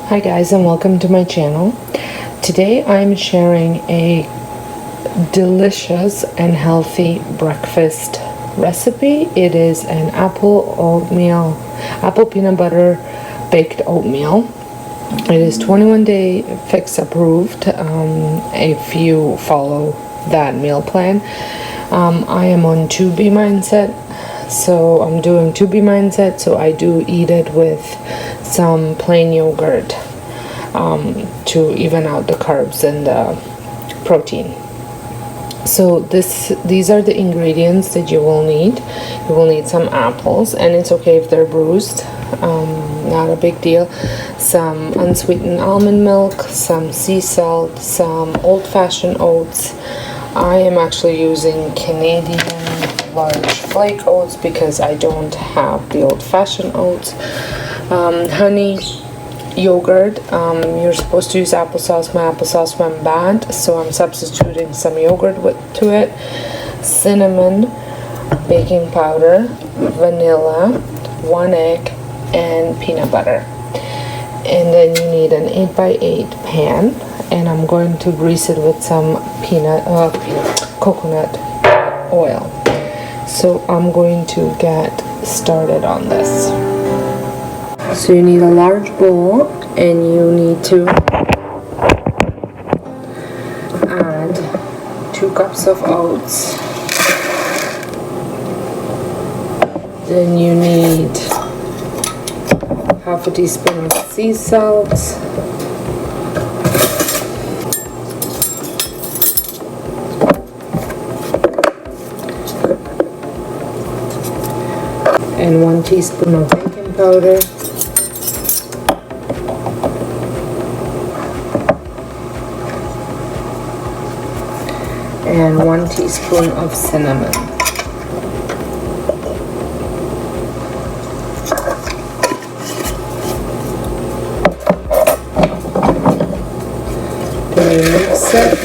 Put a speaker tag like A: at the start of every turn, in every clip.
A: Hi guys, and welcome to my channel. Today I'm sharing a delicious and healthy breakfast recipe. It is an apple peanut butter baked oatmeal. It is 21-day fix approved if you follow that meal plan. I am on 2B mindset, so I'm doing 2B mindset, so I do eat it with some plain yogurt to even out the carbs and the protein. So these are the ingredients that you will need. You will need some apples, and it's okay if they're bruised, not a big deal. Some unsweetened almond milk, some sea salt, some old-fashioned oats. I am actually using Canadian large flake oats because I don't have the old-fashioned oats. Honey, yogurt. You're supposed to use applesauce. My applesauce went bad, so I'm substituting some yogurt to it. Cinnamon, baking powder, vanilla, 1 egg, and peanut butter. And then you need an 8x8 pan, and I'm going to grease it with some coconut oil. So I'm going to get started on this. So you need a large bowl, and you need to add 2 cups of oats. Then you need half a teaspoon of sea salt, and 1 teaspoon of baking powder, and 1 teaspoon of cinnamon. Then you mix it.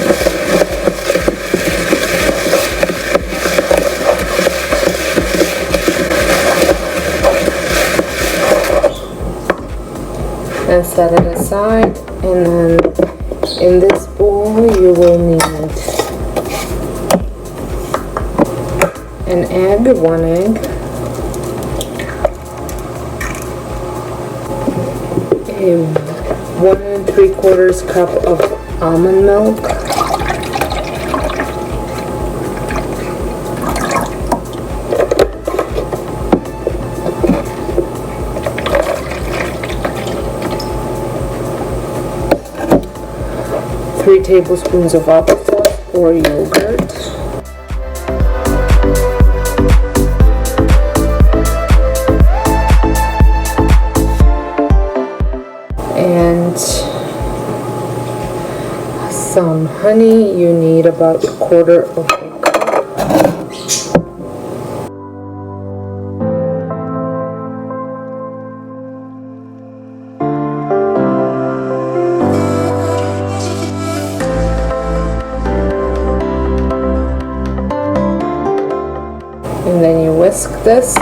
A: And set it aside, and then in this bowl you will need an egg, 1 egg, a 1 3/4 cup of almond milk, three tablespoons of applesauce or yogurt, and some honey. You need about 1/4 of a cup. And then you whisk this.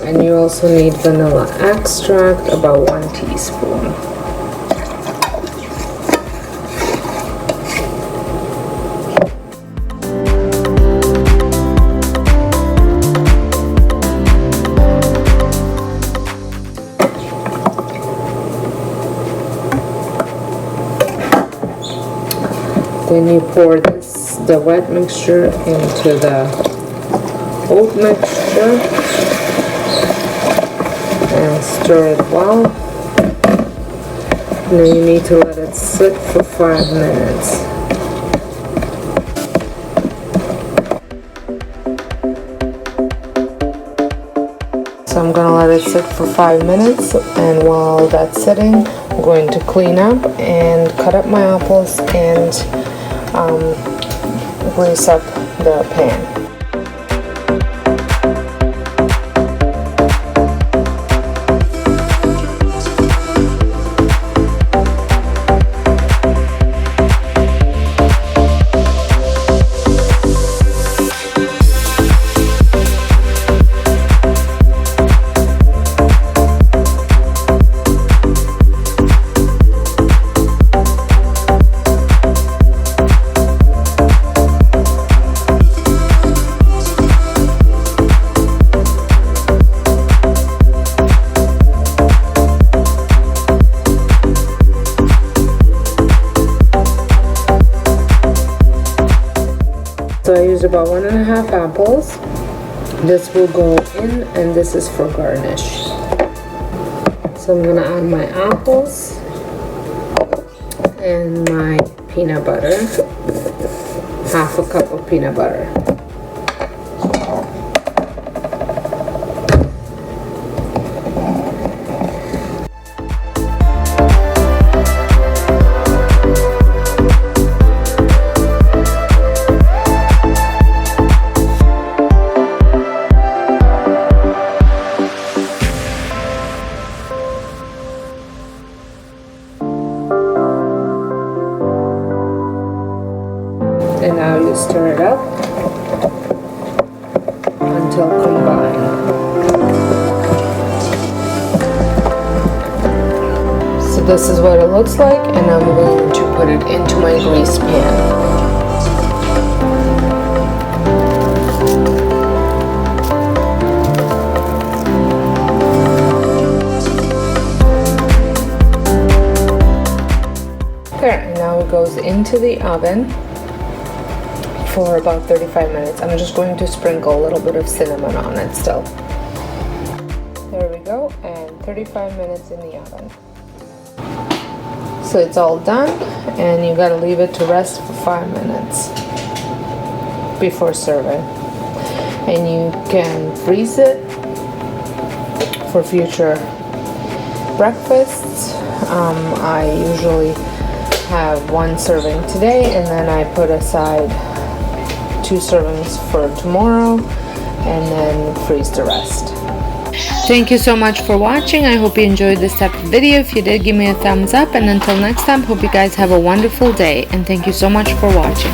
A: And you also need vanilla extract, about 1 teaspoon. Then you pour the wet mixture into the oat mixture and stir it well. And then you need to let it sit for 5 minutes. So I'm going to let it sit for 5 minutes, and while that's sitting, I'm going to clean up and cut up my apples and grease up the pan. about 1.5 apples. This will go in, and this is for garnish. So I'm gonna add my apples and my peanut butter, half a cup of peanut butter. And now you stir it up until combined. So this is what it looks like, and I'm going to put it into my grease pan. There, and now it goes into the oven for about 35 minutes. I'm just going to sprinkle a little bit of cinnamon on it still. There we go, and 35 minutes in the oven. So it's all done, and you gotta leave it to rest for 5 minutes before serving. And you can freeze it for future breakfasts. I usually have 1 serving today, and then I put aside 2 servings for tomorrow, and then freeze the rest. Thank you so much for watching. I hope you enjoyed this type of video. If you did, give me a thumbs up, and until next time, hope you guys have a wonderful day, and thank you so much for watching.